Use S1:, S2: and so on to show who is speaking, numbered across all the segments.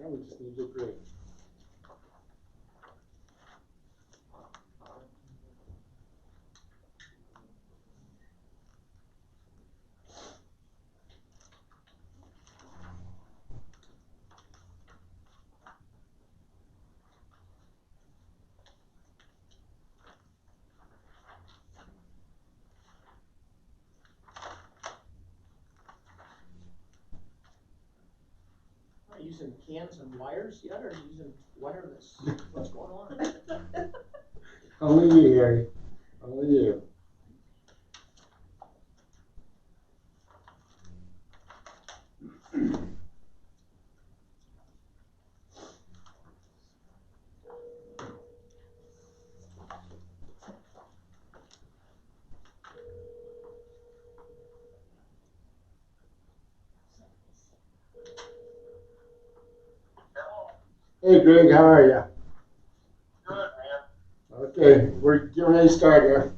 S1: Now we just need to grade.
S2: Using cans and wires yet, or using wireless? What's going on?
S1: Only you, Harry. Only you. Hey Greg, how are you?
S3: Good, man.
S1: Okay, we're getting ready to start here.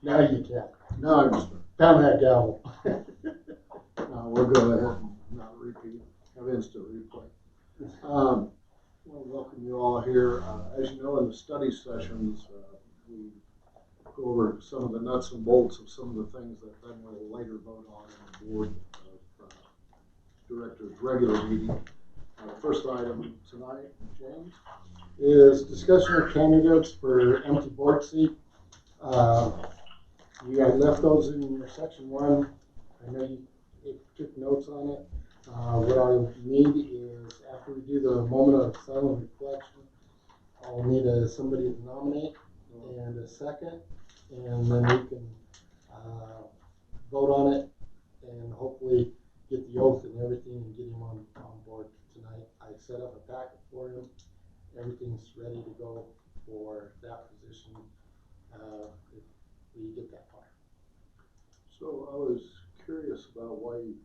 S1: Now you can.
S4: No, I just,
S1: Pound that gavel.
S4: no, we'll go ahead and not repeat, have instant replay. I want to welcome you all here. As you know, in the study sessions, we go over some of the nuts and bolts of some of the things that then we'll later vote on in the board of directors' regular meeting. The first item tonight, James,
S1: is discussion of candidates for empty board seat. You guys left those in your section 1. I know you took notes on it. What I need is, after we do the moment of silent reflection, I'll need somebody to nominate and a second, and then we can vote on it and hopefully get the oath and everything and get him on board tonight. I set up a packet for him. Everything's ready to go for that position if we get that far.
S4: so I was curious about why you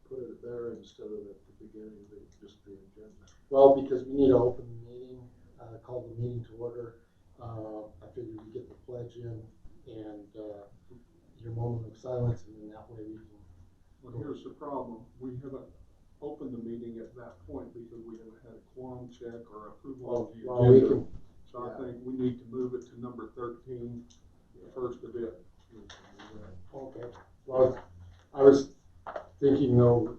S4: put it there instead of at the beginning of just the agenda.
S1: Well, because we need to open the meeting, call the meeting to order. I figured we get the pledge in and your moment of silence, and then that way we can.
S5: Well, here's the problem. We haven't opened the meeting at that point because we haven't had a quorum check or approval of the agenda. So I think we need to move it to number 13, the first of it.
S1: Okay. Well, I was thinking though,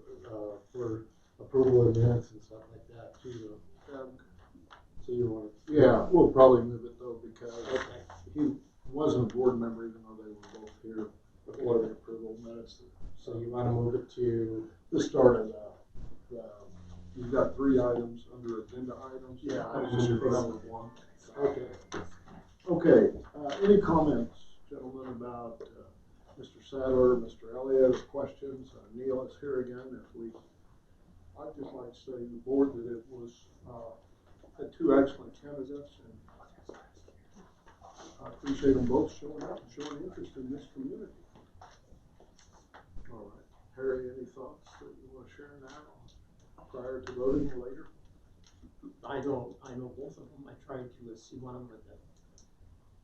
S1: for approval of minutes and stuff like that too. So you want to?
S4: Yeah, we'll probably move it though because
S1: Okay.
S4: he wasn't a board member even though they were both here before the approval minutes.
S1: So you want to move it to
S4: The start of you've got 3 items under agenda items.
S1: Yeah,
S4: I was just put number 1.
S1: okay.
S4: Okay, any comments, gentlemen, about Mr. Sadler, Mr. Elliott, or questions? Neil is here again.
S5: I'd just like to say to the board that it was, had 2 excellent candidates, and I appreciate them both showing up and showing interest in this community.
S4: All right, Harry, any thoughts that you want to share now, prior to voting or later?
S2: I know both of them. I tried to see one of them at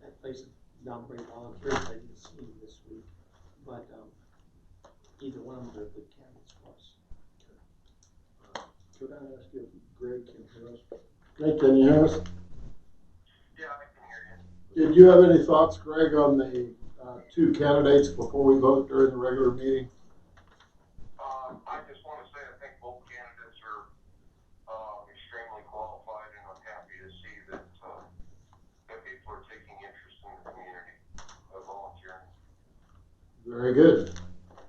S2: that place down Great Volunteers. I didn't see him this week, but either one of them are good candidates for us.
S4: Could I ask if Greg can hear us?
S1: Greg, can you hear us?
S3: Yeah, I can hear you.
S4: Did you have any thoughts, Greg, on the 2 candidates before we vote during the regular meeting?
S3: I just want to say I think both candidates are extremely qualified, and I'm happy to see that people are taking interest in the community of volunteering.
S4: Very good.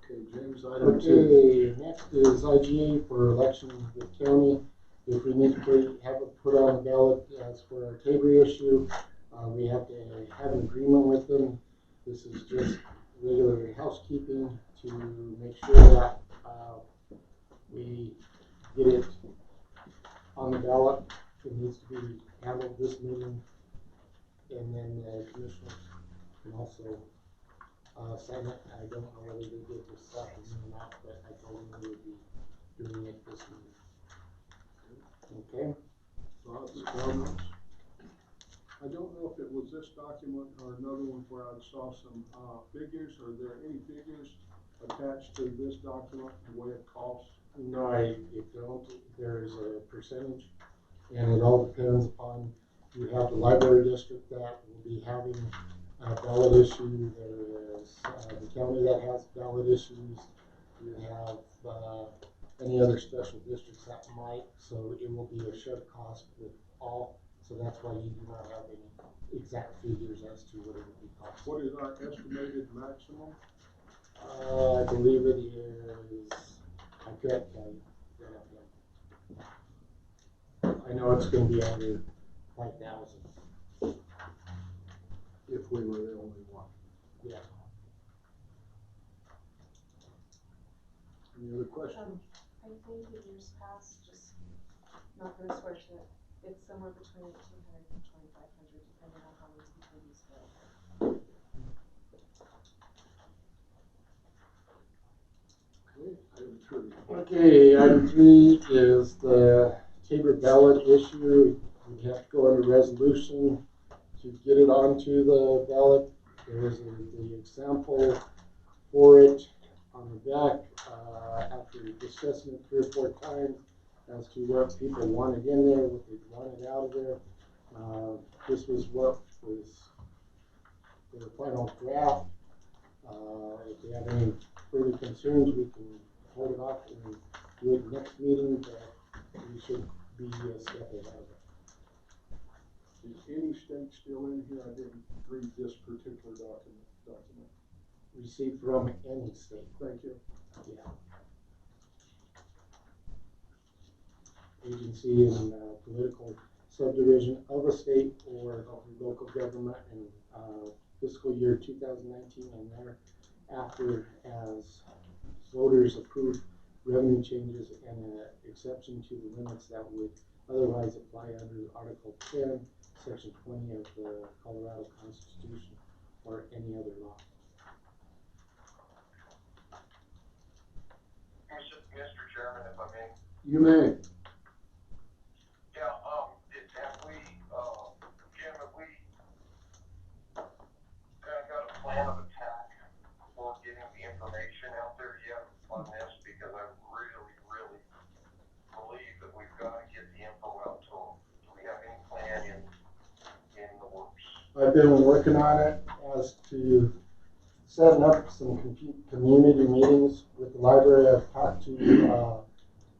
S4: Okay, James, item 2.
S1: Okay, next is IGA for election of the county. If we need to have it put on the ballot as for our Tabor issue, we have to have an agreement with them. This is just regular housekeeping to make sure that we get it on the ballot. It needs to be handled this meeting, and then the commissioners can also sign it. I don't know whether they did this afternoon or not, but I told them we would be doing it this meeting. Okay.
S4: Thoughts, comments?
S5: I don't know if it was this document or another one where I saw some figures. Are there any figures attached to this document in the way of cost?
S1: No, I don't. There's a percentage, and it all depends upon, you have the library district that will be having a ballot issue. There is the county that has ballot issues. You have any other special districts that might, so it will be a shared cost with all. So that's why you do not have any exact figures as to what it would be cost.
S5: What is our estimated maximum?
S1: I believe it is, I can't tell you. I know it's gonna be under 5,000.
S4: If we were the only one.
S1: Yeah.
S4: Any other questions?
S6: I think in years past, just not gonna swear to it, it's somewhere between 1,800 and 2,500, depending on how many people use it.
S4: Okay, item 3.
S1: Okay, item 3 is the Tabor ballot issue. We have to go under resolution to get it onto the ballot. There is the example for it on the back, after discussing it 3 or 4 times as to what people wanted in there, what they wanted out of there. This was what was the final draft. If you have any further concerns, we can hold it off and do it next meeting, but we should be a step ahead of it.
S5: Is any state still in here? I didn't read this particular document.
S1: Received from any state.
S5: Thank you.
S1: Yeah. Agency and political subdivision of a state or local government in fiscal year 2019 and thereafter, as voters approve revenue changes and an exception to the limits that would otherwise apply under Article 10, Section 20 of the Colorado Constitution or any other law.
S3: Mr. Chairman, if I may.
S4: You may.
S3: Yeah, have we, Jim, have we kind of got a plan of attack for getting the information out there yet on this? Because I really, really believe that we've got to get the info out to them. Do we have any plan in the works?
S1: I've been working on it as to setting up some community meetings with the library. I've talked to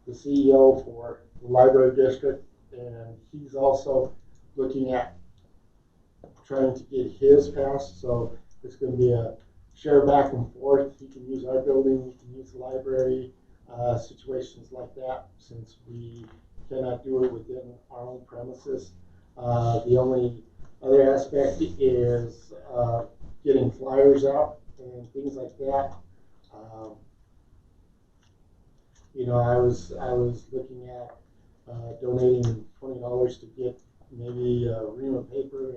S1: the CEO for the library district, and he's also looking at trying to get his passed. So it's going to be a share back and forth. He can use our building, he can use the library, situations like that, since we cannot do it within our own premises. The only other aspect is getting flyers out and things like that. You know, I was looking at donating $20 to get maybe a ream of paper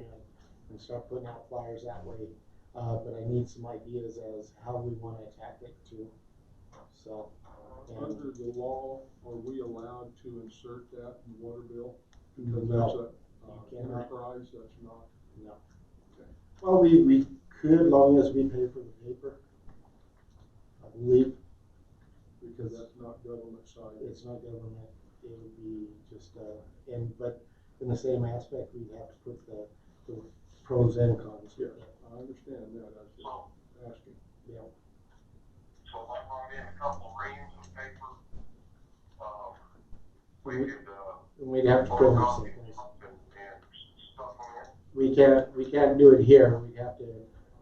S1: and start putting out flyers that way. But I need some ideas as how we want to attack it too. So,
S5: Under the law, are we allowed to insert that in the water bill?
S1: No.
S5: Because that's
S1: You
S5: an
S1: cannot.
S5: enterprise, that's not.
S1: no. Well, we could, long as we pay for the paper, I believe.
S5: Because that's not government side.
S1: It's not government, it would be just, but in the same aspect, we'd have to put the pros and cons.
S5: Yeah, I understand that, I was just asking.
S1: Yeah.
S3: So if I brought in a couple of reams of paper, we could,
S1: And we'd have to print them
S3: photocopy
S1: someplace.
S3: and stuff them in.
S1: We can't do it here, we'd have to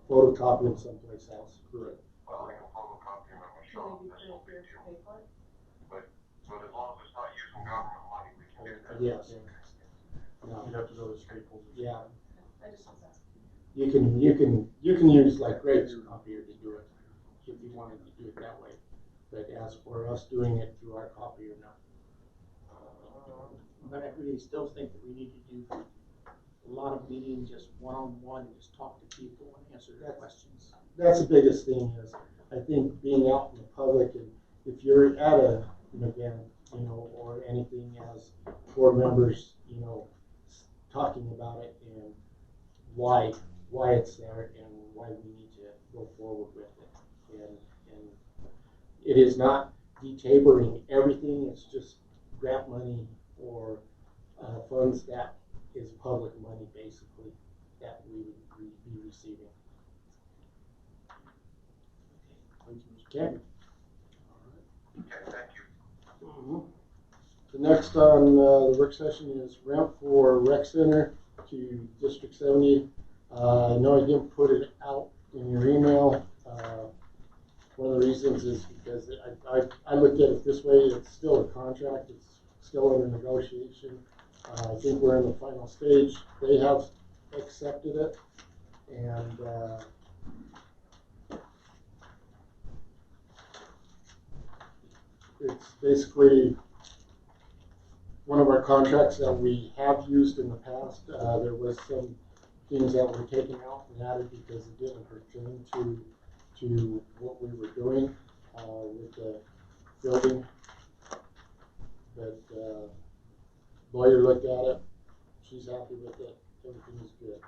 S1: photocopy them someplace else.
S5: Correct.
S3: Well, I can photocopy them at my shop,
S6: Can they be
S3: that's no
S6: printed
S3: big
S6: here
S3: deal.
S6: to pay for it?
S3: But as long as it's not using government money, we can do that.
S1: Yes. No.
S7: You'd have to go to Staples.
S1: Yeah,
S6: I just was asking.
S1: you can use like Greg's copier to do it, if you wanted to do it that way. But as for us doing it through our copier, no.
S2: But I really still think that we need to do a lot of meetings, just one-on-one, and just talk to people and answer their questions.
S1: That's the biggest thing is, I think being out in the public, and if you're at an event, you know, or anything as board members, you know, talking about it and why it's there and why we need to go forward with it. And it is not detabering everything. It's just grant money or funds that is public money, basically, that we would be receiving.
S5: Thank you, Mr.
S1: Okay.
S5: Chairman.
S3: Okay, thank you.
S1: Mhm. The next on the work session is rent for rec center to District 70. I know I didn't put it out in your email. One of the reasons is because I looked at it this way. It's still a contract. It's still under negotiation. I think we're in the final stage. They have accepted it, and it's basically one of our contracts that we have used in the past. There was some things that were taken out and added because it didn't pertain to what we were doing with the building. But lawyer looked at it. She's happy with it. Everything is good.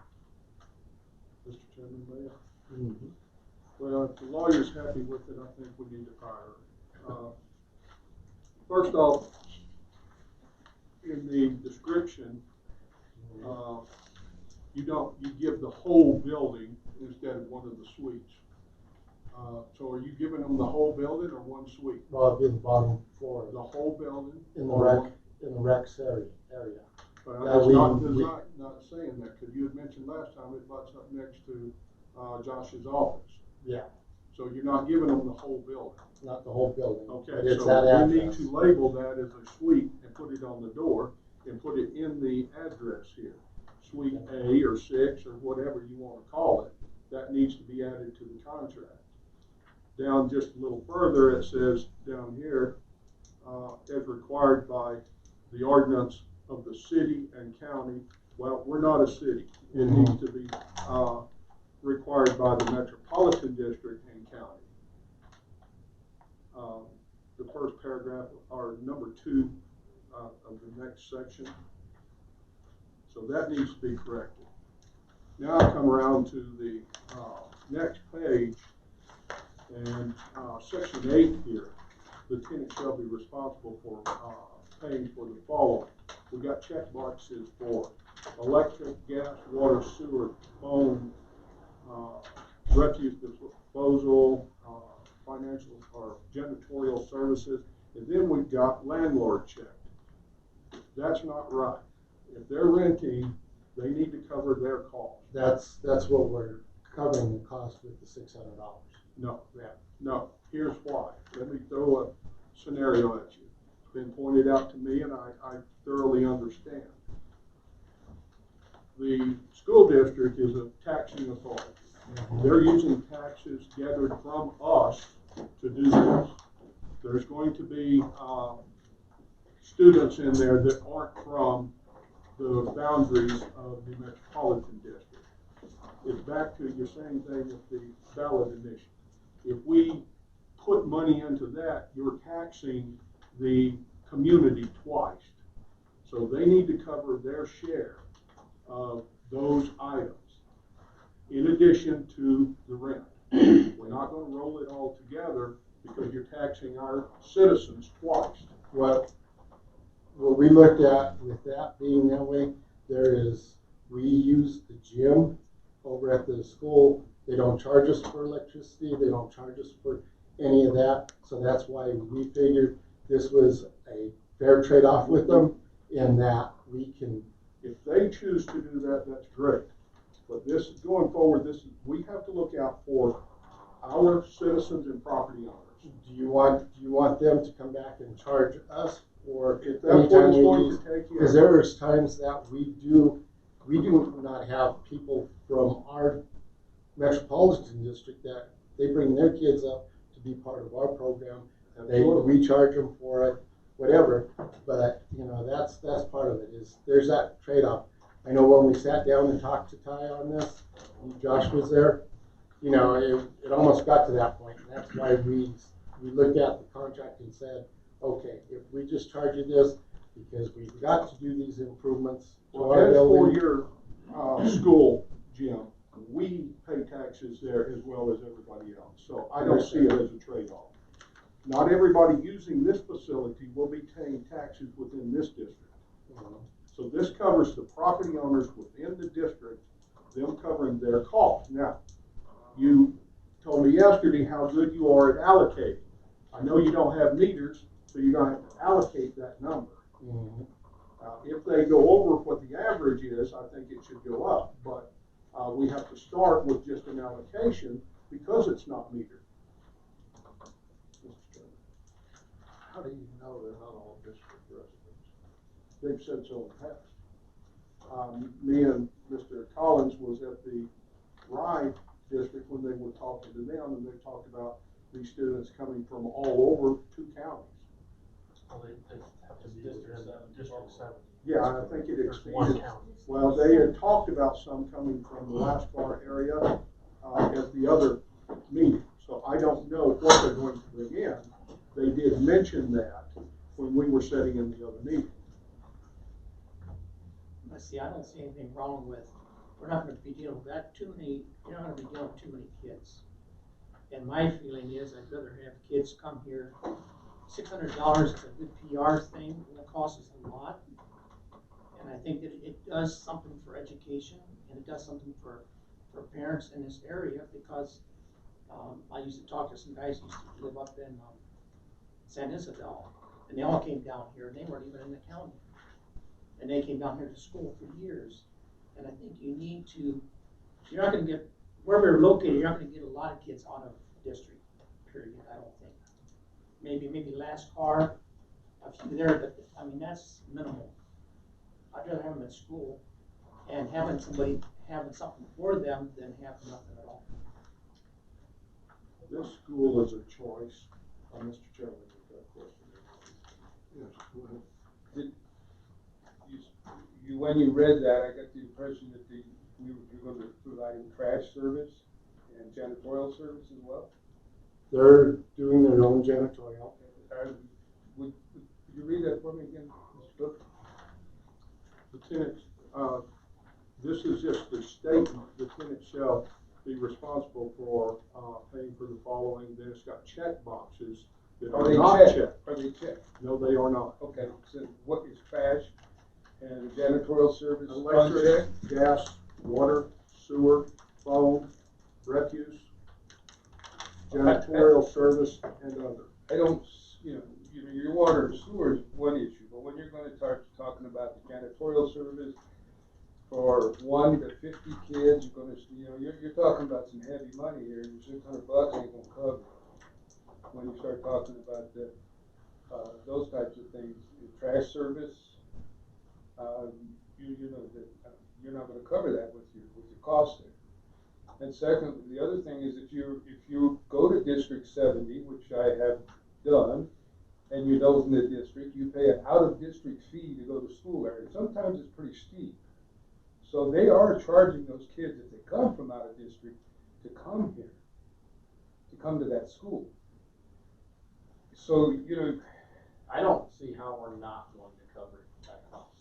S5: Mr. Chairman, Mayor.
S1: Mm-hmm.
S5: Well, if the lawyer's happy with it, I think we need to fire her. First off, in the description, you give the whole building instead of one of the suites. So are you giving them the whole building or one suite?
S1: Well, it'd be the bottom floor
S5: The whole building?
S1: in the rec area.
S5: But
S1: Yeah,
S5: it's
S1: we-
S5: not saying that, because you had mentioned last time it butts up next to Josh's office.
S1: Yeah,
S5: So you're not giving them the whole building.
S1: not the whole building.
S5: Okay,
S1: but it's that
S5: so we need
S1: address.
S5: to label that as a suite and put it on the door and put it in the address here. Suite A or 6 or whatever you want to call it, that needs to be added to the contract. Down just a little further, it says down here, as required by the ordinance of the city and county. Well, we're not a city. It needs to be required by the Metropolitan District and county. The first paragraph, or number 2 of the next section. So that needs to be corrected. Now I come around to the next page, and section 8 here, the tenant shall be responsible for paying for the following. We got check boxes for electric, gas, water, sewer, phone, refuse disposal, financial or janitorial services, and then we've got landlord check. That's not right. If they're renting, they need to cover their costs.
S1: That's what we're covering the cost with the $600.
S5: No,
S1: Yeah.
S5: no. Here's why. Let me throw a scenario at you. It's been pointed out to me, and I thoroughly understand. The school district is a taxing authority. They're using taxes gathered from us to do this. There's going to be students in there that aren't from the boundaries of the Metropolitan District. It's back to your same thing with the ballot initiative. If we put money into that, you're taxing the community twice. So they need to cover their share of those items, in addition to the rent. We're not going to roll it all together because you're taxing our citizens twice.
S1: What we looked at with that being that way, we use the gym over at the school. They don't charge us for electricity. They don't charge us for any of that. So that's why we figured this was a fair trade-off with them in that we can.
S5: If they choose to do that, that's great. But this, going forward, we have to look out for our citizens and property owners.
S1: Do you want them to come back and charge us, or
S5: If that's what it's going to take,
S1: because there's times that we do not have people from our metropolitan district that they bring their kids up to be part of our program. We charge them for it, whatever. But that's part of it. Is there's that trade-off. I know when we sat down and talked to Ty on this, and Josh was there. It almost got to that point, and that's why we looked at the contract and said, okay, if we just charge you this because we've got to do these improvements to our building.
S5: For your school, Jim, we pay taxes there as well as everybody else. So I don't see it as a trade-off. not everybody using this facility will be paying taxes within this district. So this covers the property owners within the district, them covering their costs. Now, you told me yesterday how good you are at allocating. I know you don't have meters, so you're gonna have to allocate that number. If they go over what the average is, I think it should go up, but we have to start with just an allocation because it's not metered.
S4: How do you know they're not all district residents?
S5: They've said so in the past. Me and Mr. Collins was at the Rye district when they were talking to them, and they talked about these students coming from all over 2 counties.
S7: Well, they have to be within District 7.
S5: Yeah, I think it
S7: There's one
S5: exceeded.
S7: county.
S5: Well, they had talked about some coming from the Lascar area at the other meeting. So I don't know what they're going to bring in. They did mention that when we were sitting in the other meeting.
S2: But see, I don't see anything wrong with, we're not gonna be dealing with that too many, you're not gonna be dealing with too many kids. And my feeling is I'd rather have kids come here. $600 is a good PR thing, and it costs us a lot. And I think that it does something for education, and it does something for parents in this area, because I used to talk to some guys who used to live up in San Isabel, and they all came down here, and they weren't even in the county. And they came down here to school for years. And I think you need to, you're not gonna get, wherever you're located, you're not gonna get a lot of kids out of district, period, I don't think. Maybe last car, a few there, but I mean, that's minimal. I'd rather have them at school and having somebody, having something for them than have nothing at all.
S5: This school is a choice. Mr. Chairman, you've got a question.
S4: Yes, go ahead.
S8: When you read that, I got the impression that we were going to be providing trash service and janitorial service as well.
S1: They're doing their own janitorial.
S8: Would you read that for me again, Mr. Cook?
S5: The tenant, this is just the statement, the tenant shall be responsible for paying for the following. Then it's got check boxes that are not checked.
S8: Are they checked?
S5: No, they are not.
S8: Okay, so what is trash and janitorial service?
S5: Electric, gas, water, sewer, phone, refuse, janitorial service, and other.
S8: I don't, your water and sewer is one issue, but when you're going to start talking about the janitorial service for 1 to 50 kids, you're going to, you're talking about some heavy money here. And $600 ain't going to cover it. When you start talking about those types of things, the trash service, you're not going to cover that with your cost there. And second, the other thing is if you go to District 70, which I have done, and you know in the district, you pay an out-of-district fee to go to school there. And sometimes it's pretty steep. So they are charging those kids, if they come from out of district, to come here, to come to that school. So,
S7: I don't see how we're not going to cover that cost.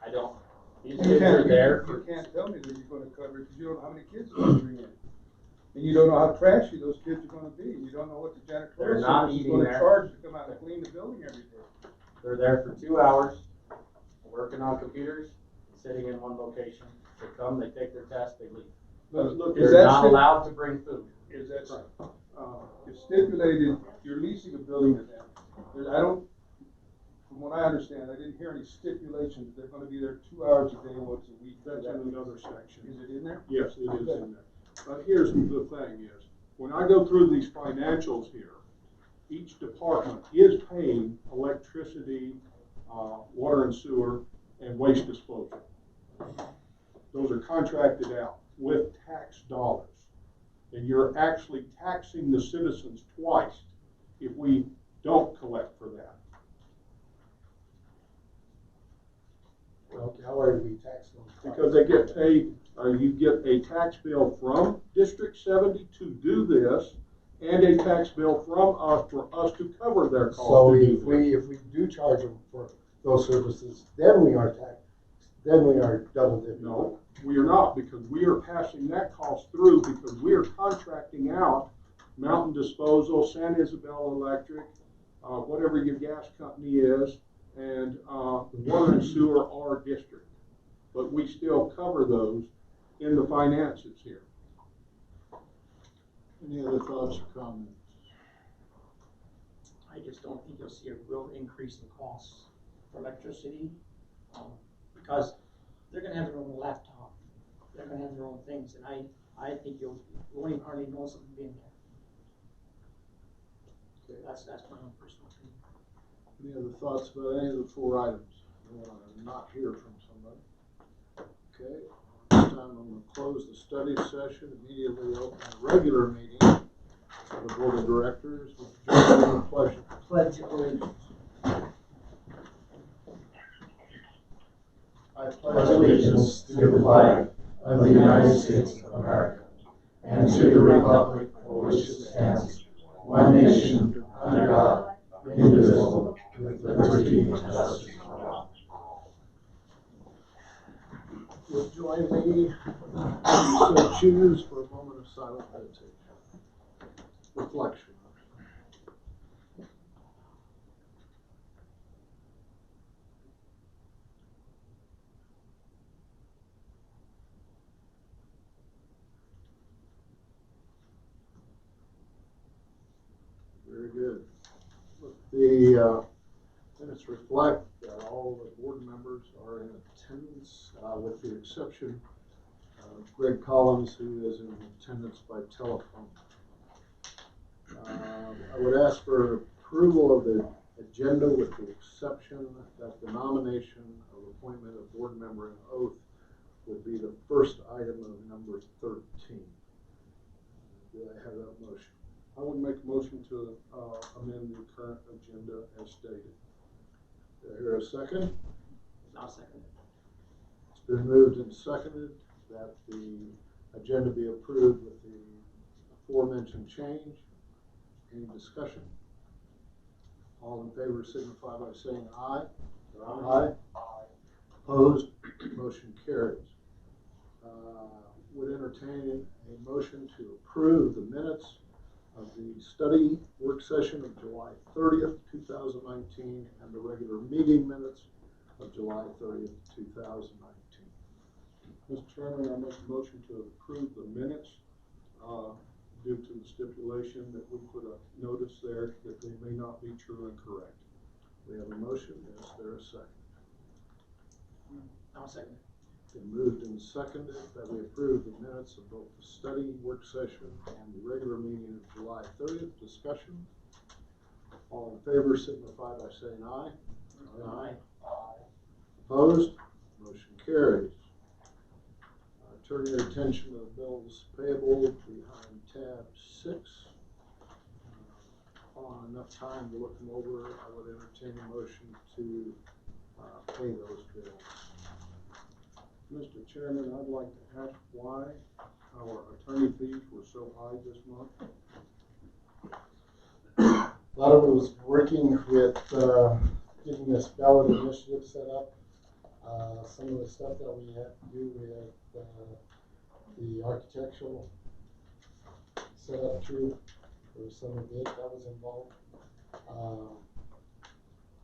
S7: I don't. These
S8: you
S7: kids are there.
S8: You can't tell me that you're going to cover it because you don't know how many kids are going to bring in. And you don't know how trashy those kids are going to be. You don't know what the janitorial
S7: They're not
S8: service is
S7: eating
S8: going to
S7: there.
S8: charge to come out and clean the building every day.
S7: They're there for 2 hours, working on computers, sitting in one location. They come, they take their test, they leave.
S5: Look,
S7: They're not allowed to bring food.
S8: Is that it's stipulated, you're leasing a building to them. From what I understand, I didn't hear any stipulations. They're going to be there 2 hours a day, once a week.
S5: that's in another section.
S8: Is it in there?
S5: Yes, it is in there. But here's the thing is, when I go through these financials here, each department is paying electricity, water and sewer, and waste disposal. Those are contracted out with tax dollars. And you're actually taxing the citizens twice if we don't collect for that.
S1: Okay, how are we taxing them?
S5: Because they get paid, you get a tax bill from District 70 to do this, and a tax bill from us for us to cover their costs.
S1: So
S5: to do
S1: if we do charge them for those services, then we are double dipping.
S5: No, we are not, because we are passing that cost through because we are contracting out Mountain Disposal, San Isabel Electric, whatever your gas company is, and the water and sewer are district. But we still cover those in the finances here.
S4: Any other thoughts or comments?
S2: I just don't think you'll see a real increase in costs for electricity, because they're gonna have their own laptop, they're gonna have their own things, and I think you won't even hardly know something being there.
S4: Okay.
S2: That's my own personal opinion.
S4: Any other thoughts about any of the 4 items? I want to not hear from somebody. Okay, this time I'm going to close the study session, immediately open the regular meeting of the Board of Directors. With join in the pledge of allegiance. I
S9: pledge allegiance to the flag of the United States of America and to the republic for which it stands, one nation, under God, indivisible, with liberty and justice for all.
S4: Would join me, if you so choose, for a moment of silent meditation. Reflection. Very good. The minutes reflect that all the board members are in attendance, with the exception of Greg Collins, who is in attendance by telephone. I would ask for approval of the agenda with the exception that the nomination of appointment of board member and oath would be the first item of number 13. Do I have that motion?
S5: I would make a motion to amend the current agenda as stated.
S4: Do I hear a second?
S2: I'll second it.
S4: It's been moved and seconded that the agenda be approved with the aforementioned change. Any discussion? All in favor signify by saying aye. Aye. Opposed? Motion carries. Would entertain a motion to approve the minutes of the study work session of July 30th, 2019, and the regular meeting minutes of July 30th, 2019.
S5: Mr. Chairman, I make a motion to approve the minutes due to the stipulation that we put a notice there that they may not be true and correct.
S4: We have a motion. Is there a second?
S2: I'll second it.
S4: Been moved and seconded that we approve the minutes of both the study work session and the regular meeting of July 30th. Discussion. All in favor signify by saying aye.
S2: Aye.
S4: Opposed? Motion carries. Turn your attention to the bills payable behind tab 6. On enough time to look them over, I would entertain a motion to pay those bills.
S5: Mr. Chairman, I'd like to ask why our attorney fees were so high this month.
S1: A lot of it was working with getting this ballot initiative set up. Some of the stuff that we had to do with the architectural setup too. There was some of it that was involved.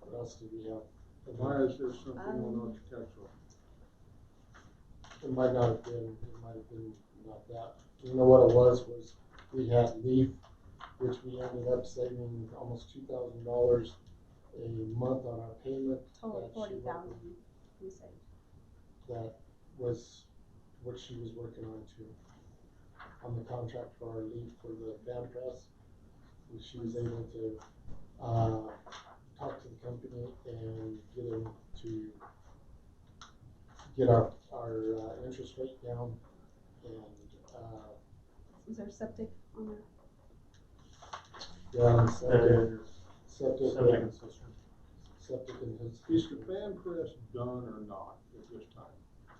S1: What else did we have?
S5: Why is there something on architectural?
S1: It might not have been, it might have been not that. You know what it was we had leaf, which we ended up saving almost $2,000 a month on our payment.
S6: Total 40,000 we saved.
S1: That was what she was working on too. On the contract for our leaf for the band press. She was able to talk to the company and get them to get our interest rate down, and
S6: Was there septic on there?
S1: yeah, septic and his.
S5: Is the band press done or not at this time?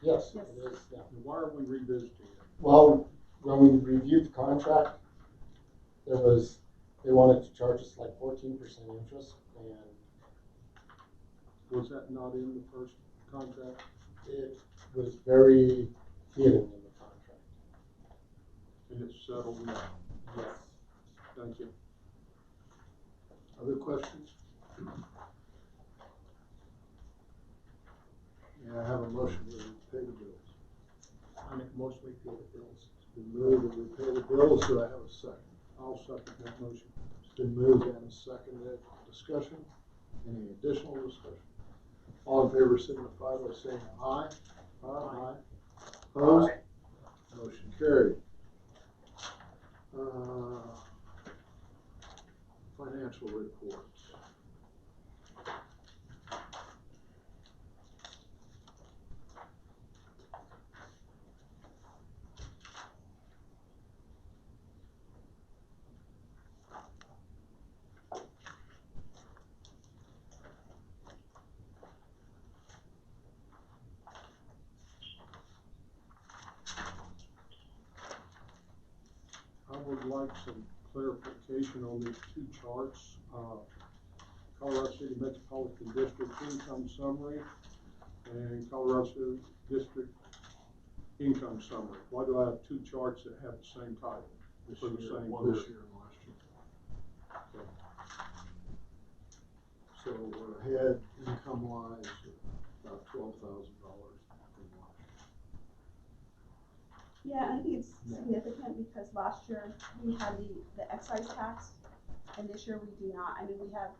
S1: Yes,
S6: Yes.
S1: it is. Yeah.
S5: And why are we revisiting it?
S1: Well, when we reviewed the contract, they wanted to charge us like 14% interest, and
S5: Was that not in the first contract?
S1: it was very hidden in the contract.
S5: And it's settled now?
S1: Yes.
S5: Thank you.
S4: Other questions? May I have a motion to pay the bills?
S2: I make a motion we pay the bills.
S4: It's been moved that we pay the bills. Do I have a second?
S5: I'll second that motion.
S4: It's been moved and seconded. Discussion? Any additional discussion? All in favor signify by saying aye. Aye. Opposed? Motion carried. Financial reports.
S5: I would like some clarification on these two charts. Colorado City Metropolitan District income summary and Colorado City District income summary. Why do I have two charts that have the same title for the same
S4: One
S5: group?
S4: this year and last year. Okay. So we're ahead income wise about $12,000 from last year.
S10: Yeah, I think it's significant because last year we had the excise tax, and this year we do not. I mean, we have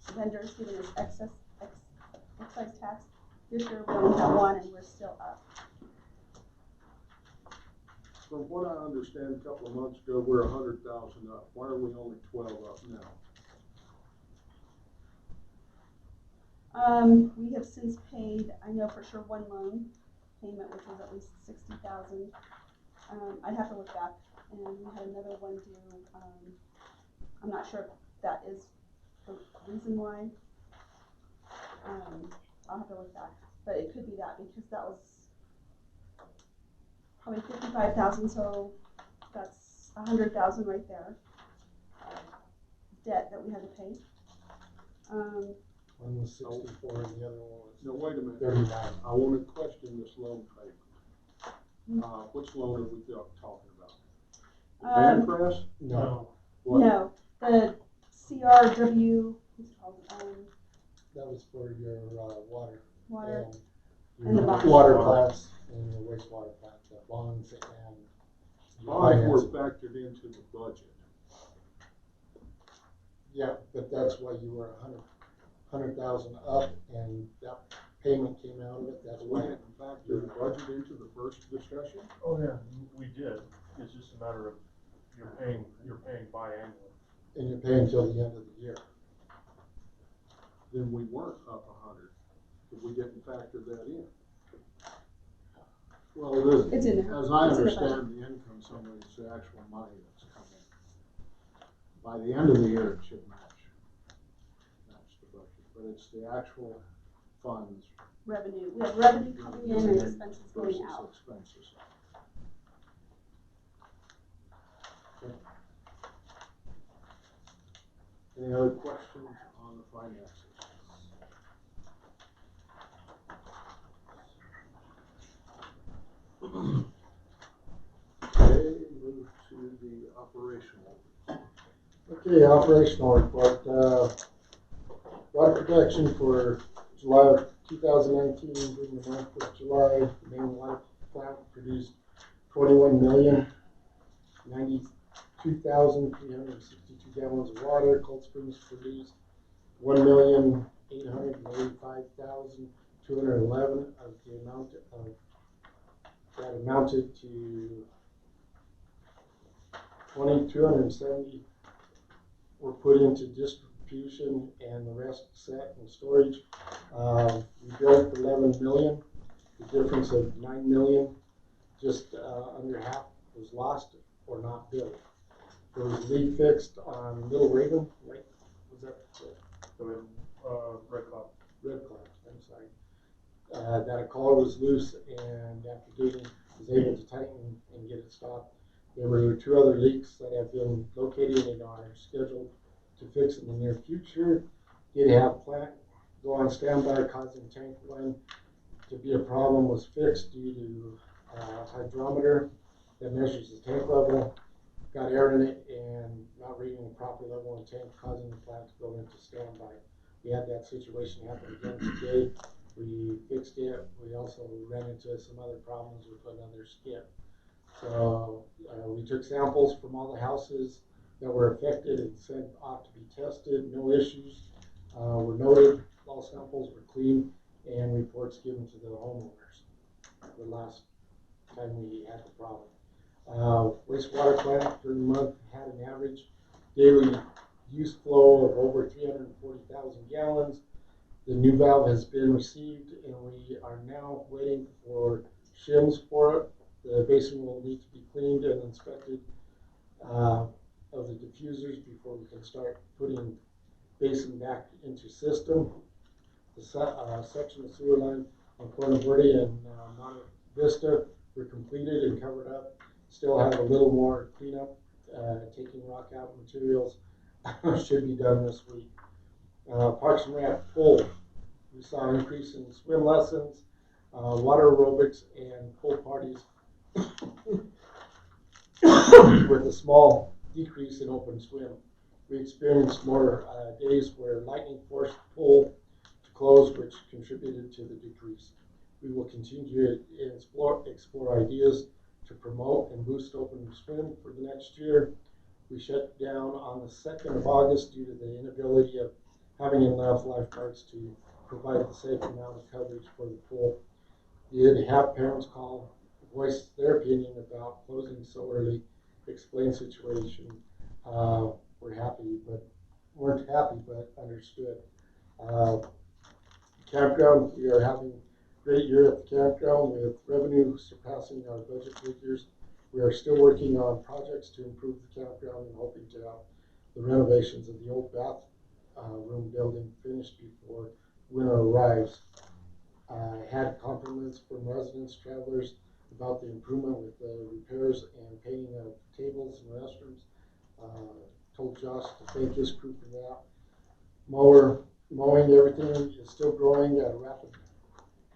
S10: two vendors giving us excise tax. This year we only have one, and we're still up.
S5: From what I understand, a couple of months ago, we're 100,000 up. Why are we only 12 up now?
S10: We have since paid, I know for sure, one loan payment, which was at least $60,000. I'd have to look back, and we had another one due. I'm not sure if that is the reason why. I'll have to look back, but it could be that because that was probably $55,000, so that's $100,000 right there. Debt that we had to pay.
S1: One was 64 and the other one was
S5: No, wait a minute.
S1: 39.
S5: I want to question this loan payment. Which loan are we talking about? Van Press?
S1: No,
S5: What?
S10: No, the CRW, what's it called?
S1: that was for your water.
S10: Water.
S1: And
S10: And the
S1: your
S10: bonds.
S1: water plants and your wastewater plants, the bonds and your
S5: Bonds were
S1: financing.
S5: factored into the budget.
S1: Yeah, but that's why you were 100,000 up, and that payment came out of it. That's
S5: We
S1: why.
S5: didn't factor the budget into the first discussion?
S9: Oh, yeah, we did. It's just a matter of you're paying biannually.
S1: And you're paying till the end of the year.
S5: Then we weren't up 100, but we didn't factor that in.
S4: Well, it is.
S10: It's in there.
S4: As I
S10: It's in the
S4: understand the income summary, it's the actual money that's coming. By the end of the year, it should match the budget, but it's the actual funds
S10: Revenue. We have revenue coming in and expenses
S4: versus
S10: going out.
S4: expenses. Any other questions on the finances? Okay, move to the operational.
S1: Okay, operational report. Water protection for July of 2019, during the month of July, the main water plant produced 21,092,362 gallons of water. Cold Springs produced 1,885,211 of the amount of that amounted to 2,270 were put into distribution and the rest set in storage. We built 11 million, the difference of 9 million, just under half was lost or not built. There was a leak fixed on Little Raven, right? Was that
S9: Red Cloud.
S1: Red Cloud, I'm sorry. That a collar was loose, and after digging, was able to tighten and get it stopped. There were 2 other leaks that have been located and are scheduled to fix in the near future. Did have plant go on standby, causing tank one to be a problem. Was fixed due to hydrometer that measures the tank level. got air in it and not reading the proper level of tank, causing the plant to go into standby. We had that situation happen again today. We fixed it. We also ran into some other problems with another skip. So we took samples from all the houses that were affected and sent off to be tested. No issues were noted. All samples were clean and reports given to the homeowners the last time we had the problem. Wastewater plant during the month had an average daily use flow of over 340,000 gallons. The new valve has been received and we are now waiting for shims for it. The basin will need to be cleaned and inspected of the diffusers before we can start putting basin back into system. The section of sewer line on Corona Verde and Monte Vista were completed and covered up. Still have a little more cleanup, taking rock out materials should be done this week. Parks and Rec pool, we saw an increase in swim lessons, water aerobics, and pool parties with a small decrease in open swim. We experienced more days where lightning forced the pool to close, which contributed to the decrease. We will continue to explore ideas to promote and boost open swim for the next year. We shut down on the 2nd of August due to the inability of having enough lifeguards to provide the safe amount of coverage for the pool. We did have parents call, voice their opinion about closing so early, explain situation. Weren't happy, but understood. Campground, we are having a great year at the campground with revenue surpassing our budget figures. We are still working on projects to improve the campground and hoping to have the renovations of the old bathroom building finished before winter arrives. I had compliments from residents, travelers about the improvement with the repairs and painting of tables and restrooms. Told Josh to thank his crew for that. Mowing, everything is still growing at a rapid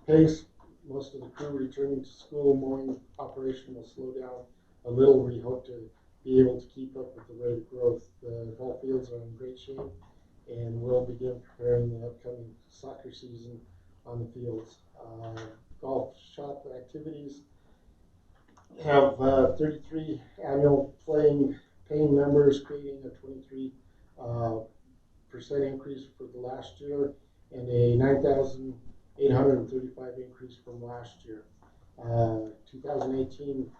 S1: pace. Most of the crew returning to school. Mowing operation will slow down a little. We hope to be able to keep up with the rate of growth. The ball fields are in great shape and we'll begin preparing the upcoming soccer season on the fields. Golf shop activities have 33 annual paying members, creating a 23% increase for the last year and a 9,835 increase from last year. 2018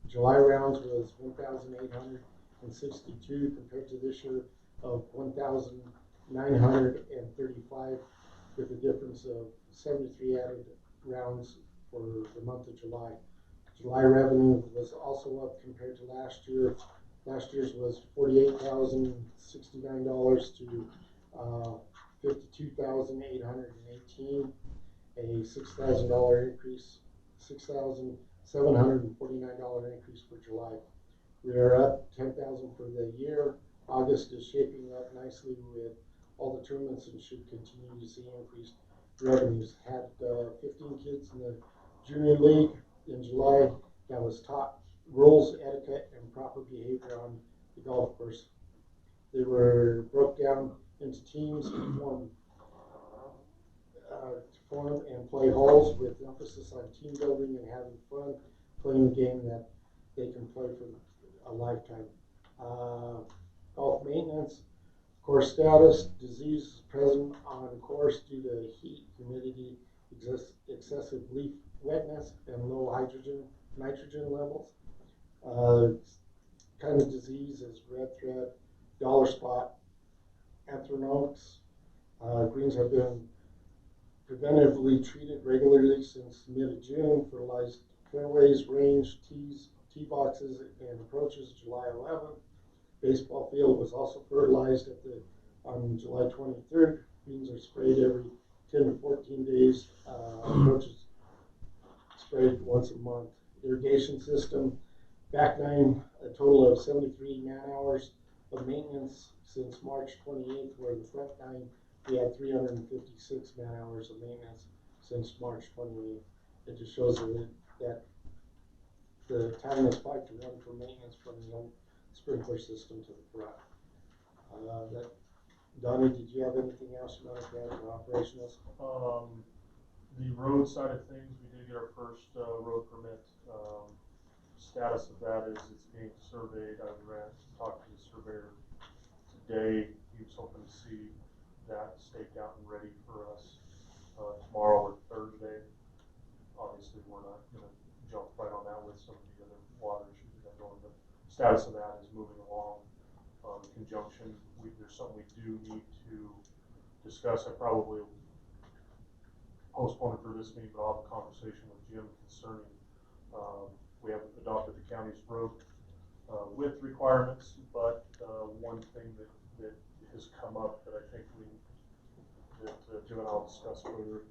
S1: July rounds was 1,862 compared to this year of 1,935, with a difference of 73 added rounds for the month of July. July revenue was also up compared to last year. Last year's was $48,069 to $52,818, a $6,000 increase, $6,749 increase for July. We are up 10,000 for the year. August is shaping up nicely with all the tournaments and should continue to see increased revenues. Had 15 kids in the junior league in July that was taught rules, etiquette, and proper behavior on the golf course. They were broke down into teams to form and play holes with emphasis on team building and having fun playing the game that they can play for a lifetime. Golf maintenance, course status, disease present on course due to heat, humidity, excessive leaf wetness, and low nitrogen levels. Kind of disease is red thread, dollar spot, anthracnose. Greens have been preventively treated regularly since mid of June. Fertilized fairways, range, tees, tee boxes, and approaches July 11th. Baseball field was also fertilized on July 23rd. Greens are sprayed every 10 to 14 days. Approaches sprayed once a month. Irrigation system, back nine, a total of 73 man hours of maintenance since March 28th, where the front nine, we had 356 man hours of maintenance since March 28th. It just shows that the time is 5 to 1 for maintenance from sprinkler system to the front. Donnie, did you have anything else you wanted to add for operationals?
S11: The road side of things, we did get our first road permit. Status of that is it's being surveyed. I talked to the surveyor today. He was hoping to see that staked out and ready for us tomorrow or Thursday. Obviously, we're not going to jump right on that with some of the other water issues we got going, but status of that is moving along. In conjunction, there's something we do need to discuss. I probably postpone it for this meeting, but I'll have a conversation with Jim concerning, we have adopted the county's road width requirements, but one thing that has come up that I think Jim and I will discuss further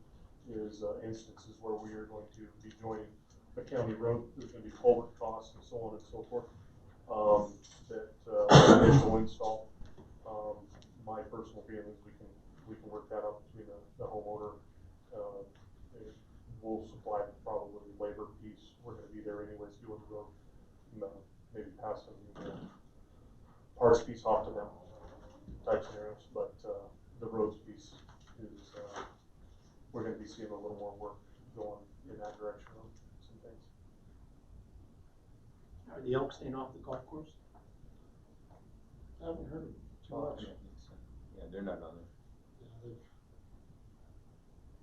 S11: is instances where we are going to be joining a county road. There's going to be culvert costs and so on and so forth. Initial install. My personal feeling is we can work that out between the homeowner. We'll supply probably the labor piece. We're going to be there anyways doing the road. Maybe pass some parts piece off to them type scenarios, but the roads piece is we're going to be seeing a little more work going in that direction on some things.
S2: Are the Elks staying off the golf course?
S1: I haven't heard too much.
S12: Yeah, they're not on there.
S1: Yeah,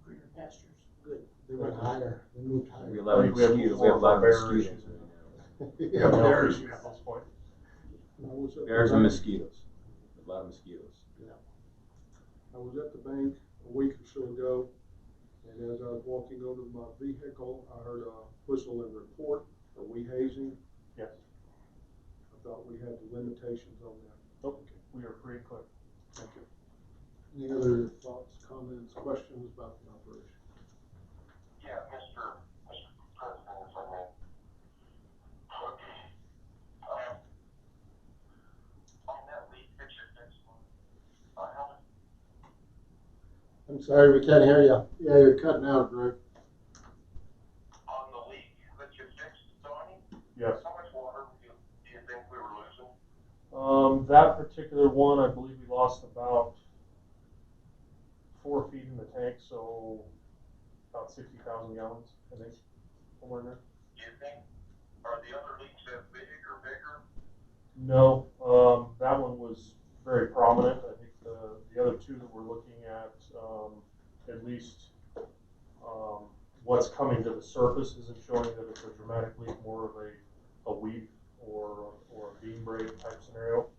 S2: Greener pastures, good.
S1: they went higher. They moved higher.
S12: We have a lot of mosquitoes. We have a lot of mosquitoes.
S11: Yeah, bear issue at this point.
S8: I
S12: Bears and mosquitoes. A lot of mosquitoes.
S8: was at the bank a week or so ago, and as I was walking over to my vehicle, I heard a whistle and report. Are we hazing?
S11: Yes.
S8: I thought we had the limitations on that.
S11: Nope. We are free and clear. Thank you.
S4: Any other thoughts, comments, questions about the operation?
S3: Yeah, Mr. President, if I may. On that leak picture next one, how much?
S1: I'm sorry, we can't hear you.
S4: Yeah, you're cutting out, Greg.
S3: On the leak that you fixed, Donnie?
S11: Yes.
S3: How much water do you think we were losing?
S11: That particular one, I believe we lost about 4 feet in the tank, so about 60,000 gallons, I think, somewhere in there.
S3: Do you think, are the other leaks as big or bigger?
S11: No, that one was very prominent. I think the other two that we're looking at least what's coming to the surface isn't showing that it's a dramatic leak, more of a weep or a beam break type scenario.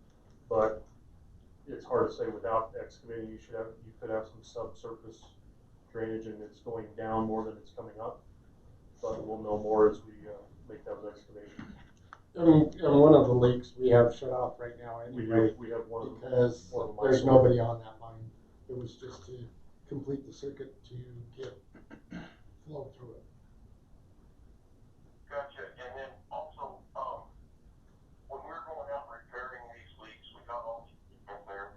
S11: But it's hard to say without excavating. You could have some subsurface drainage, and it's going down more than it's coming up. But we'll know more as we make those excavations.
S1: And one of the leaks we have shut off right now anyway.
S11: We have one of them.
S1: Because
S11: one of
S1: there's nobody on that line. It was just to complete the circuit to get flow through it.
S3: Gotcha. And then also, when we're going out and repairing these leaks, we got all the equipment there.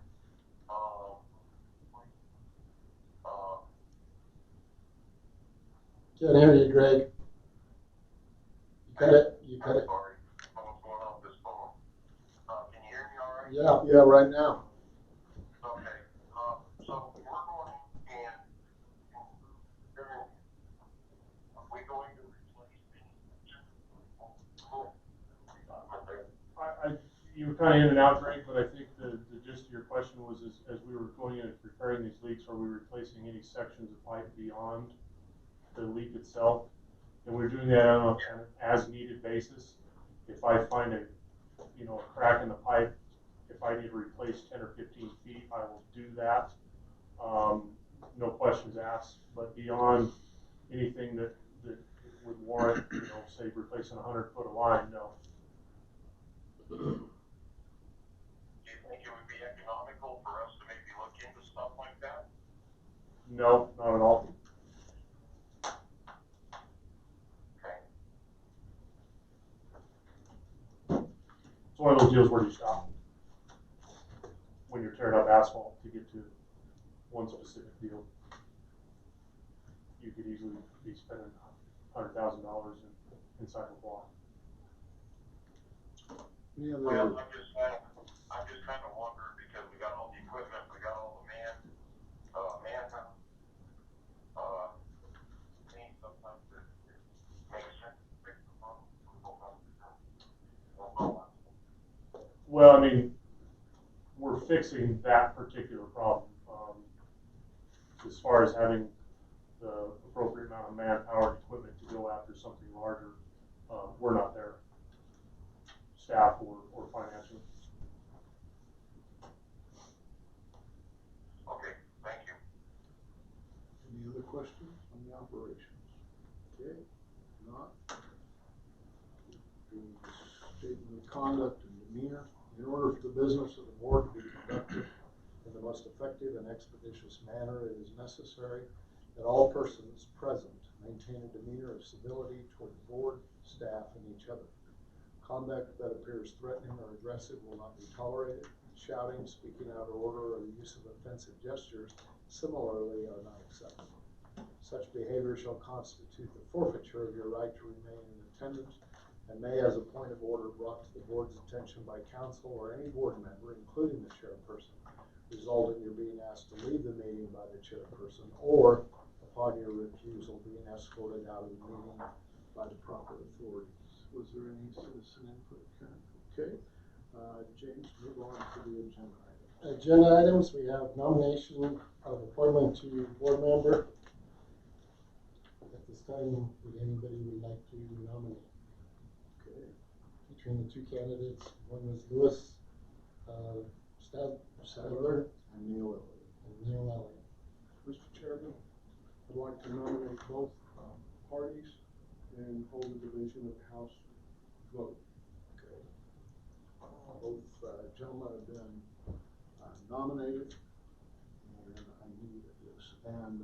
S1: Can't hear you, Greg. You cut it. You cut it.
S3: Sorry, I was going off this phone. Can you hear me all right?
S4: Yeah, right now.
S3: Okay. So we're going and are we going to replace any?
S11: You were kind of in and out, Greg, but I think the gist of your question was as we were going in and repairing these leaks, are we replacing any sections of pipe beyond the leak itself? And we're doing that on an as-needed basis. If I find a crack in the pipe, if I need to replace 10 or 15 feet, I will do that. No questions asked. But beyond anything that would warrant, say replacing 100-foot of line, no.
S3: Do you think it would be economical for us to maybe look into stuff like that?
S11: No, not at all.
S3: Okay.
S11: It's one of those deals where you stop when you're tearing up asphalt to get to one specific deal. You could easily be spending $100,000 in sidewalk block.
S4: Any other?
S3: Well, I'm just kind of wondering because we got all the equipment, we got all the manpower. Me, sometimes it makes sense to fix the problem.
S11: Well, I mean, we're fixing that particular problem. As far as having the appropriate amount of manpower and equipment to go after something larger, we're not there, staff or financially.
S3: Okay, thank you.
S4: Any other questions on the operations? Okay, not. The statement of conduct and demeanor. In order for the business of the board to be conducted in the most effective and expeditious manner, it is necessary that all persons present maintain a demeanor of civility toward the board, staff, and each other. Conduct that appears threatening or aggressive will not be tolerated. Shouting, speaking out of order, or the use of offensive gestures similarly are not acceptable. Such behavior shall constitute the forfeiture of your right to remain in attendance and may, as a point of order brought to the board's attention by council or any board member, including the chairperson, result in your being asked to leave the meeting by the chairperson, or upon your refusal being escorted out of the meeting by the proper authorities. Was there any citizen input, Karen? Okay. James, move on to the agenda items.
S1: Agenda items, we have nomination of appointment to board member. At this time, would anybody would like to nominate?
S4: Okay.
S1: Between the two candidates, one was Louis Stadler
S4: And Neil Elliott.
S1: and Neil Elliott.
S5: Mr. Chairman, I'd like to nominate both parties and hold a division of the House vote.
S4: Okay. Both gentlemen have been nominated, and I need this. And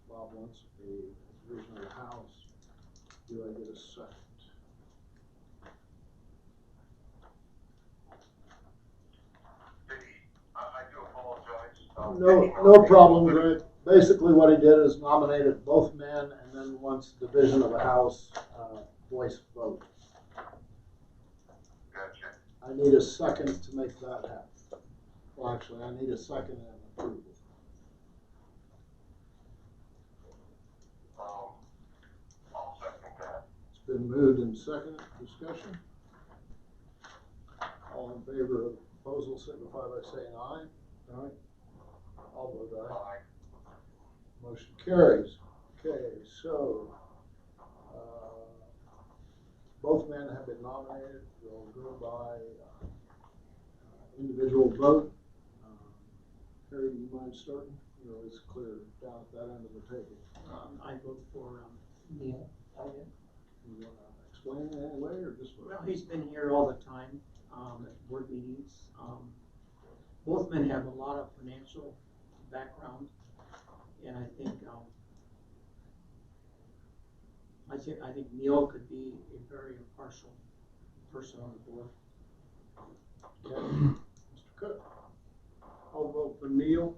S4: Bob wants a division of the House. Do I get a second?
S3: I do apologize.
S4: No problem, Greg. Basically, what he did is nominated both men, and then wants division of the House voice vote.
S3: Gotcha.
S4: I need a second to make that happen. Well, actually, I need a second and approval.
S3: I'll second that.
S4: It's been moved and seconded. Discussion? All in favor of the proposal signify by saying aye. Aye. All vote aye.
S3: Aye.
S4: Motion carries. Okay, so both men have been nominated. We'll go by individual vote. Harry, do you mind starting? You know, it's clear down at that end of the table.
S2: I vote for Neil Elliott.
S4: You want to explain it in any way, or just?
S2: Well, he's been here all the time at board meetings. Both men have a lot of financial background, and I think Neil could be a very impartial person on the board.
S4: Okay. Mr. Cook.
S5: I'll vote for Neil.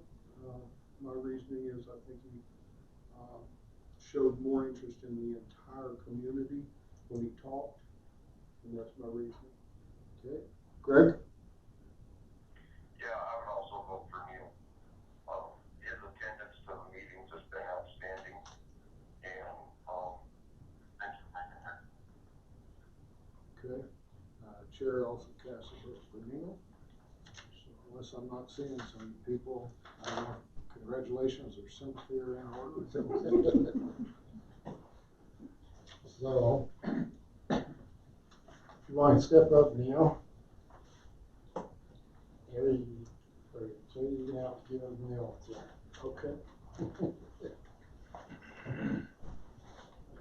S5: My reasoning is I think he showed more interest in the entire community when he talked, and that's my reasoning.
S4: Okay. Greg?
S3: Yeah, I would also vote for Neil. His attendance to the meetings has been outstanding, and thanks for making that.
S4: Okay. Chair also casts a vote for Neil. So unless I'm not seeing some people, I don't know, congratulations or sympathy are in order.
S1: So, if you want to step up, Neil. Harry, so you're gonna have to give him Neil.
S4: Okay.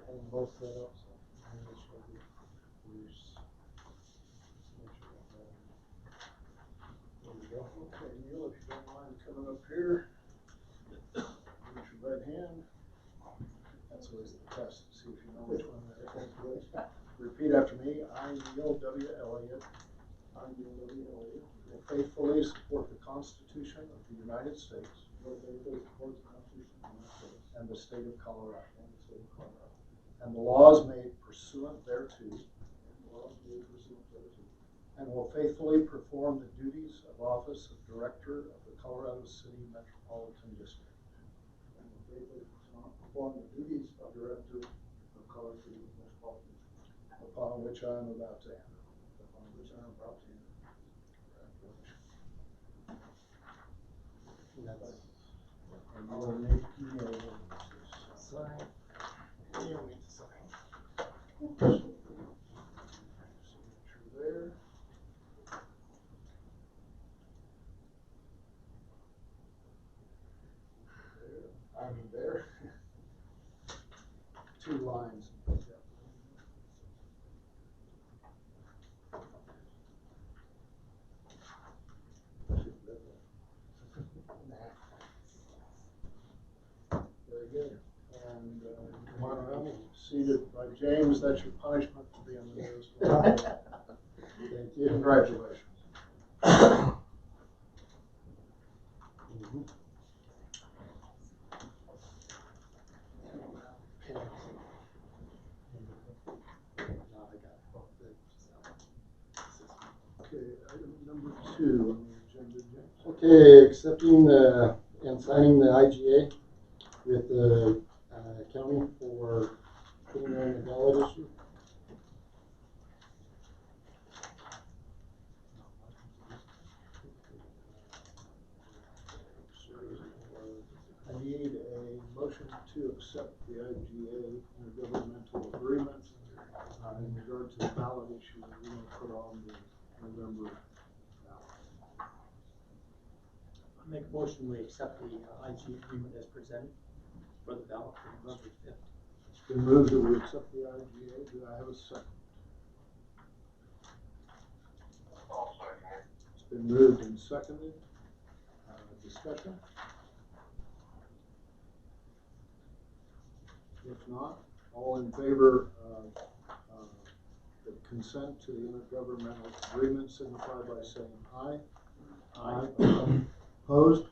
S1: And both set up, so. Make sure there we go.
S4: Okay, Neil, if you don't mind coming up here, raise your right hand. That's always the test, to see if you know which one that is. Repeat after me. I, Neil W. Elliott, will faithfully support the Constitution of the United States and the state of Colorado, and the laws made pursuant thereto, and will faithfully perform the duties of office of Director of the Colorado City Metropolitan District. And will faithfully perform the duties of Director of Colorado City Metropolitan District. Upon which I am about to enter. Upon which I am about to enter. Congratulations. And you will need to sign. You need to sign. Signature there. There. Two lines. Very good. And come on around, seated by James. That's your punishment for being the newest one. Thank you. Congratulations. Okay, item number 2 on the agenda, James.
S1: Okay, accepting and signing the IGA with the county for putting on the ballot issue.
S4: I need a motion to accept the IGA intergovernmental agreement in regard to the ballot issue that we're going to put on the November ballot.
S2: I make a motion, we accept the IG agreement as presented for the ballot for November 5th.
S4: It's been moved that we accept the IGA. Do I have a second?
S3: I'll second it.
S4: It's been moved and seconded. Discussion? If not, all in favor of the consent to the intergovernmental agreement signify by saying aye. Aye. Opposed?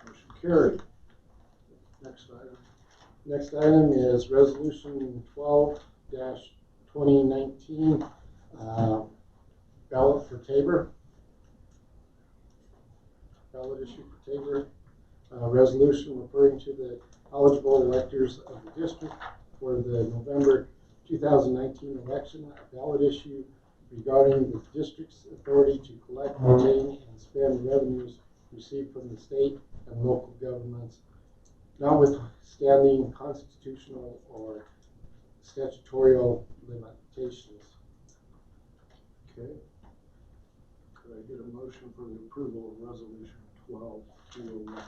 S4: Motion carried. Next item.
S1: Next item is resolution 12-2019, ballot for Tabor. Ballot issue for Tabor. Resolution referring to the eligible electors of the district for the November 2019 election. A ballot issue regarding the district's authority to collect, retain, and spend revenues received from the state and local governments, notwithstanding constitutional or statutory limitations.
S4: Okay. Could I get a motion for the approval of resolution 12-2019?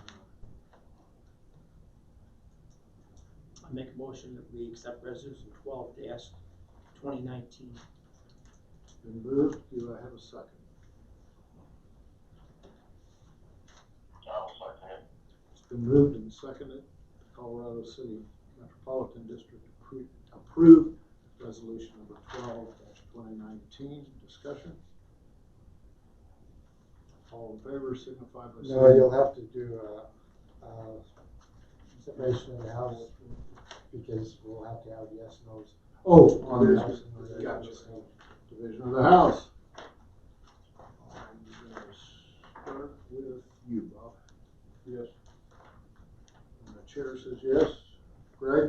S2: I make a motion that we accept resolution 12-2019.
S4: It's been moved. Do I have a second?
S3: I'll second it.
S4: It's been moved and seconded. The Colorado City Metropolitan District approve resolution number 12-2019. Discussion? All in favor signify by saying
S1: No, you'll have to do a separation of the house because we'll have to have yes, no's.
S4: Oh, on
S1: There's
S4: this.
S1: yes and no's.
S4: Gotcha. Division of the House. I'm going to start with you, Bob.
S5: Yes.
S4: And the chair says yes. Greg?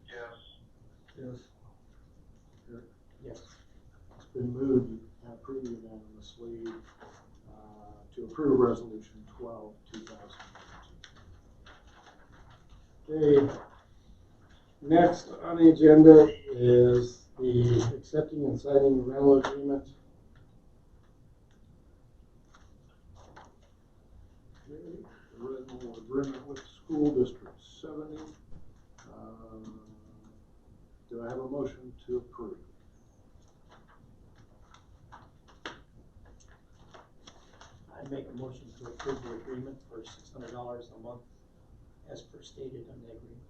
S3: Yes.
S5: Yes.
S2: Yes.
S4: It's been moved and approved unanimously to approve resolution 12-2019.
S1: Okay. Next on the agenda is the accepting and signing the rental agreement.
S4: Okay. The rental agreement with School District 70. Do I have a motion to approve?
S2: I make a motion to approve the agreement for $600 a month as per stated on the agreement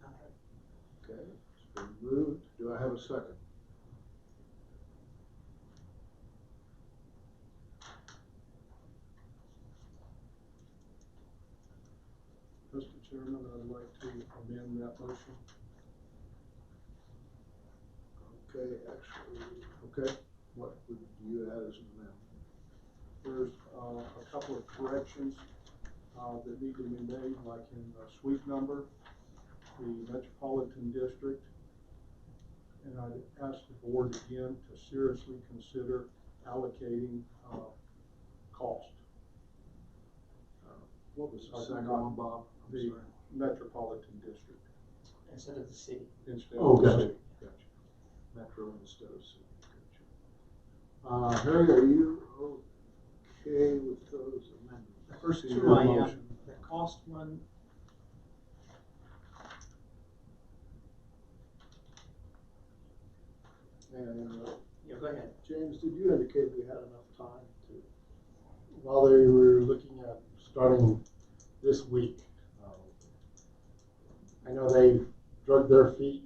S2: contract.
S4: Okay, it's been moved. Do I have a second?
S5: Mr. Chairman, I'd like to amend that motion.
S4: Okay, actually, okay, what would you add as an amendment?
S5: There's, a couple of corrections, that need to be made, like in the suite number, the Metropolitan District. And I'd ask the board again to seriously consider allocating, cost.
S4: What was the
S5: Like
S4: second
S5: not
S4: one, Bob? I'm
S5: The
S4: sorry.
S5: Metropolitan District
S2: Instead of the city.
S5: instead
S4: Oh,
S5: of the
S4: gotcha,
S5: city.
S4: gotcha. Metro instead of city, gotcha. Harry, are you okay with those amendments?
S2: First
S4: To
S2: two,
S4: your
S2: I am,
S4: motion?
S2: the cost one,
S4: And,
S2: yeah, go ahead.
S4: James, did you indicate we had enough time to?
S1: While they were looking at starting this week, I know they drug their feet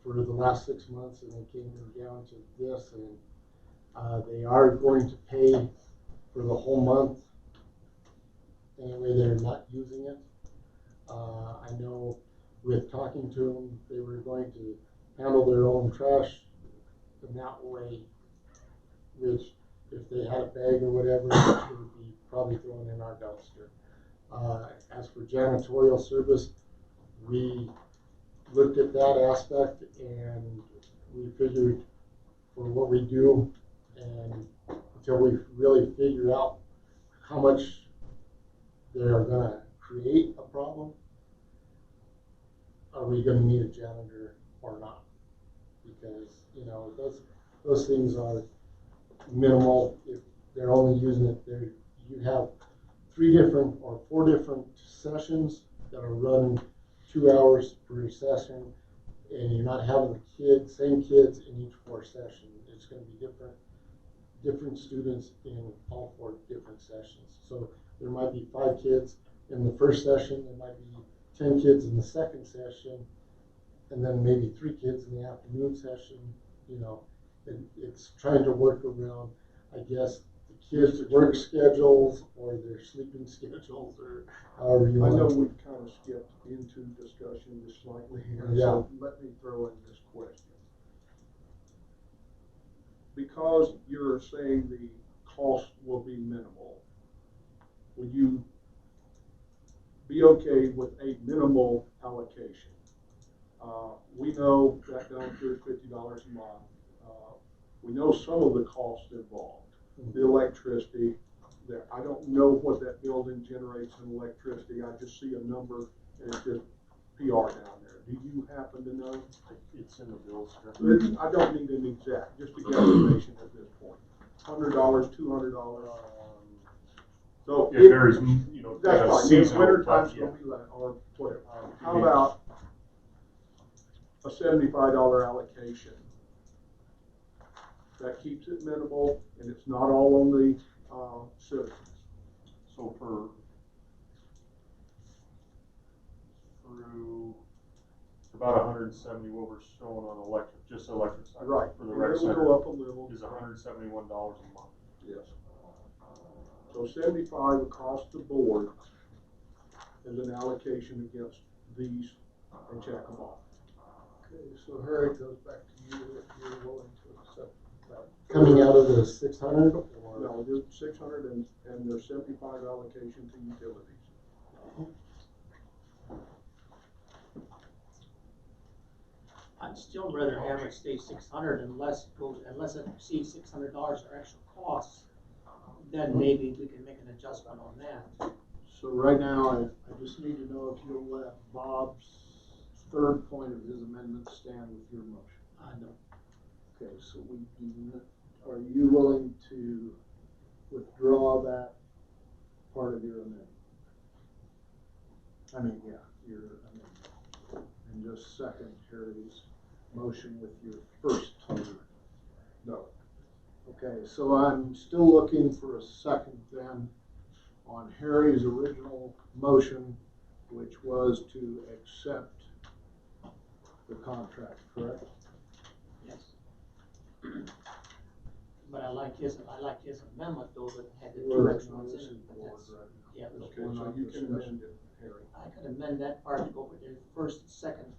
S1: for the last 6 months and they came down to this, and they are going to pay for the whole month. Anyway, they're not using it. I know with talking to them, they were going to handle their own trash in that way, which if they had a bag or whatever, it would be probably thrown in our dumpster. As for janitorial service, we looked at that aspect and we figured for what we do, and until we really figure out how much they are gonna create a problem, are we gonna need a janitor or not? Because, you know, those things are minimal. If they're only using it there, you have 3 different or 4 different sessions that are running 2 hours per session, and you're not having the same kids in each 4 sessions. It's gonna be different students in all 4 different sessions. So there might be 5 kids in the first session, there might be 10 kids in the second session, and then maybe 3 kids in the afternoon session. You know, it's trying to work around, I guess, the kids' work schedules or their sleeping schedules, or however you
S5: I
S1: want.
S5: know we kind of skipped into discussion just slightly here,
S1: Yeah.
S5: so let me throw in this question. Because you're saying the cost will be minimal, would you be okay with a minimal allocation? We know that dumpster is $50 a month. We know some of the costs involved, the electricity. There, I don't know what that building generates in electricity. I just see a number and it's just PR down there. Do you happen to know?
S11: It's in the bills.
S5: I don't need an exact, just a guesstimation at this point. $100, $200. So
S11: It varies, you know,
S5: that's
S11: kind of
S5: fine.
S11: seasonal,
S5: Winter
S11: but
S5: time's
S11: yeah.
S5: gonna be less, or whatever.
S11: It
S5: How
S11: is.
S5: about a $75 allocation? That keeps it minimal and it's not all on the citizens.
S11: So through about 170, what we're showing on electric, just the electric side.
S5: Right.
S11: For the
S5: And
S11: rec
S5: it'll
S11: center
S5: go up a little.
S11: is $171 a month.
S5: Yes. So 75 across the board is an allocation against these and check them off.
S4: Okay, so Harry, it goes back to you if you're willing to accept that.
S1: Coming out of the 600 or?
S5: No, there's 600 and there's 75 allocation to utilities.
S2: I'd still rather have it stay 600 unless it exceeds $600 our extra costs. Then maybe we can make an adjustment on that.
S4: So right now, I just need to know if you'll let Bob's third point of his amendment stand with your motion.
S2: No.
S4: Okay, so we do, are you willing to withdraw that part of your amendment? I mean, yeah, your amendment. And just second Harry's motion with your first no. Okay, so I'm still looking for a second then on Harry's original motion, which was to accept the contract, correct?
S2: Yes. But I like his amendment though, that had the
S4: We're
S2: 2 extra ones in
S4: this
S2: it.
S4: is
S2: But
S4: board,
S2: that's,
S4: right?
S2: yeah, but
S5: Okay, so you can amend it, Harry.
S2: I could amend that part to go with the first and second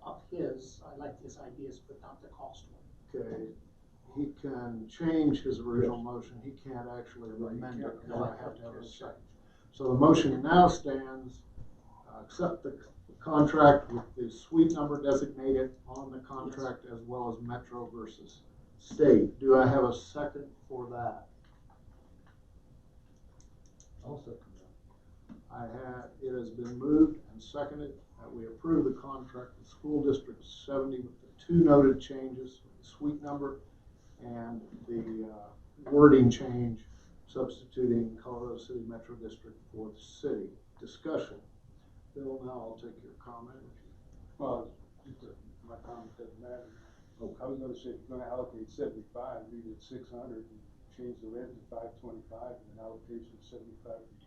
S2: of his. I like his ideas, but not the cost one.
S4: Okay, he can change his original motion, he can't actually amend it, because I have to have a second. So the motion now stands, accept the contract with the suite number designated on the contract as well as Metro versus State. Do I have a second for that?
S1: I'll second that.
S4: It has been moved and seconded that we approve the contract with School District 70 with the two noted changes, the suite number and the wording change, substituting Colorado City Metro District for the city. Discussion. Bill, now I'll take your comment.
S8: Well, my comment doesn't matter. I was gonna say, if you're gonna allocate 75, leave it 600 and change the rent to 525 and an allocation of 75 for